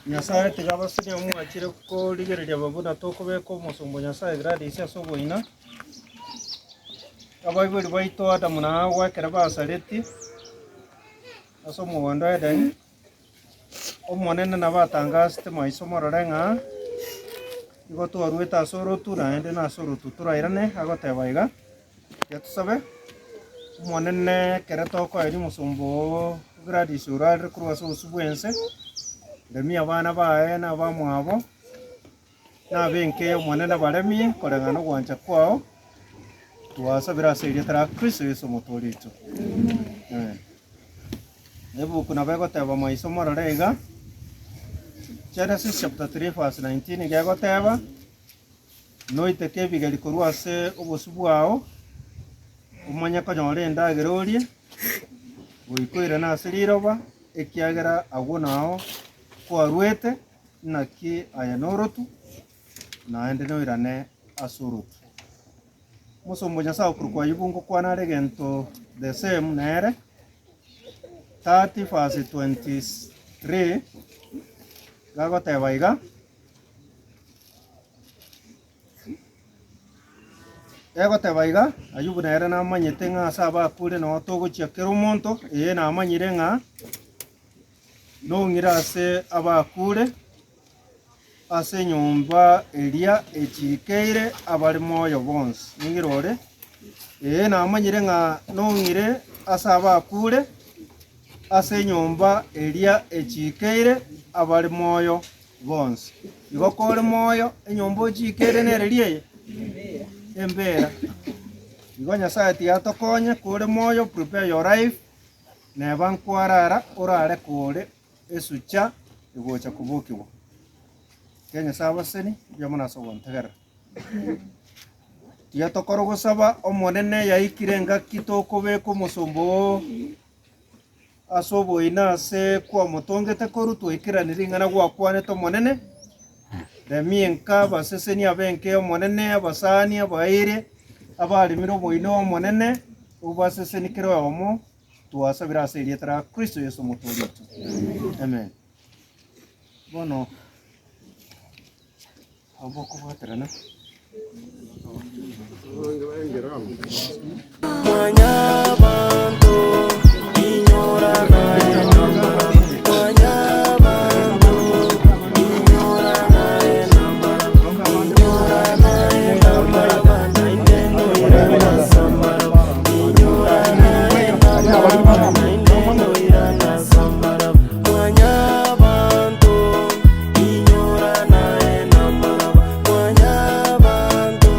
Nyasaye tigabasini omwachire ko ligereria babuna tokobeka omosombo Nyasaye Gladys asoboina abaibori baito Adamu na Hawa ekero basareti ase omogondo Eden omonene nabatangasete maiso morore ng'a igo twarwete ase orotu naende na ase orotu torairane agoteba iga gatusabe omonene ekero tokoeria omosombo Gladys orarire korwa ase obosu bwense remi abana bae na abamwabo nabenke omonene baremie koreng'ana ogwancha kwao twasabira ase erieta ria Kristo Yesu omotore oito. Ebuku nabo egoteba maiso morore iga Genesis chapter 3 verse 19 iga egoteba noiteke ebigeri korwa ase obosu bwao omanye konyora endagera orie goikoire na ase riroba ekiagera agwo nao kwarwete naki aya norotu naende noirane ase orotu mosombo Nyasaye okuru kwa yibungo kwanare egento the same nere 30 verse 23 gagoteba iga egoteba iga Ayubu nere namanyete ng'a ase abakure noo togochiakera omonto namanyire ng'a nong'ire ase abakure ase enyomba eria echikeire abare moyo bonsi ning'ire ore namanyire ng'a nong'ire ase abakure ase nyomba eria echikeire abari moyo bonse. Igo kore moyo enyomba ochikeire nererie embera. Igo Nyasaye tiatokonye kore moyo, prepare your life. Neba nkwarara orare kore esucha igocha kubukiwa. Kenya sabaseni byamuna sogontegera. Tiatokoro gosaba omonene yaikire ngaki tokobeka omusombo asoboina ase kwa motongete koru twikiranire ing'ana gwakwanete omonene. Remienka baseseni abenke omonene abasani abaire abarimire omoino omonene obaseseni kero omo twasabira ase erieta ra Kristo Yesu omotoritu. Amen. Bono aboko baterana Mwanyabantu inyorana enambara Mwanyabantu inyorana enambara Inyorana enambara Bana indeno irana samara Inyorana enambara Bana indeno irana samara Mwanyabantu inyorana enambara Mwanyabantu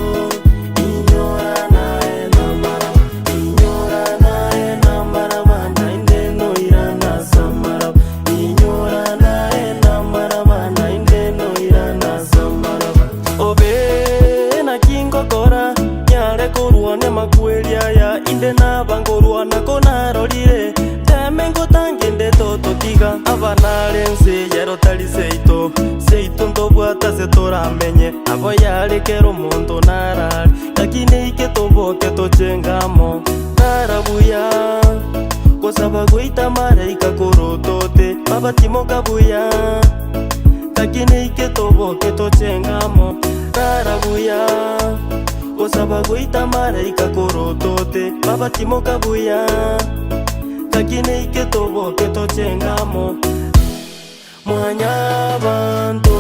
inyorana enambara Inyorana enambara Bana indeno irana samara Inyorana enambara Bana indeno irana samara Obe na kingokora nyare koruone makweria ya inde na bangoruana konarorire temengo tangende tototiga abanarense yero tali seito ndobwata setoramenye abo yarekero muntu narari lakini ike toboke tochengamo narabuya kosaba goita maraika korotote baba timoka buya lakini ike toboke tochengamo narabuya kosaba goita maraika korotote baba timoka buya lakini ike toboke tochengamo Mwanyabantu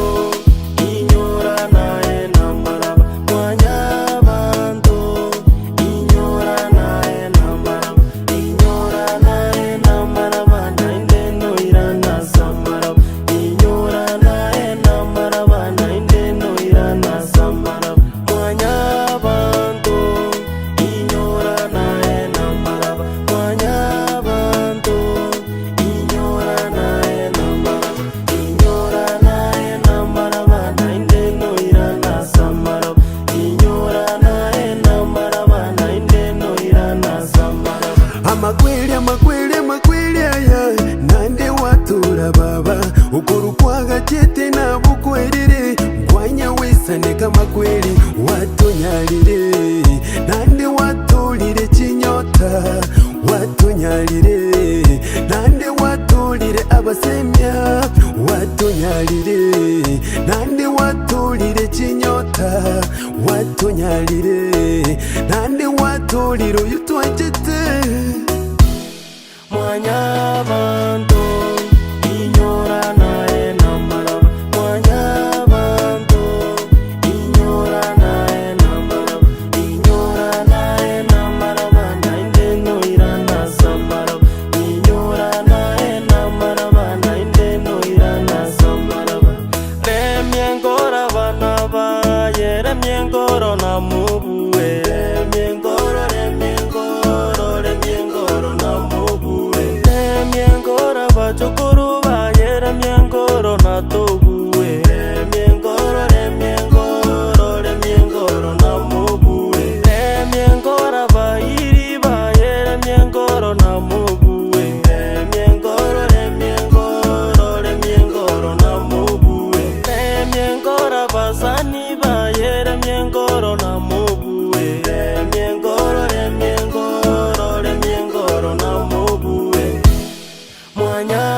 inyorana enambara Mwanyabantu inyorana enambara Inyorana enambara Bana indeno irana samara Inyorana enambara Bana indeno irana samara Mwanyabantu inyorana enambara Mwanyabantu inyorana enambara Inyorana enambara Bana indeno irana samara Inyorana enambara Bana indeno irana samara Amakweli aya nande watura baba ukuru kwaga chete na bukwerere kwanya wisane kama kweli watonyalire nande watulire chinyota watonyalire nande watulire abasemya watonyalire nande watulire chinyota watonyalire nande watulire yutwachete Mwanyabantu inyorana enambara Mwanyabantu inyorana enambara Inyorana enambara Bana indeno irana samara Inyorana enambara Bana indeno irana samara Remiengora bana ba Yeremiengoro na mubuwe Remiengoro na mubuwe Remiengora ba chokoro ba Yeremiengoro na tobuwe Remiengoro na mubuwe Remiengora ba iri ba Yeremiengoro na mubuwe Remiengoro na mubuwe Remiengora ba sani ba Yeremiengoro na mubuwe Remiengoro na mubuwe Mwanya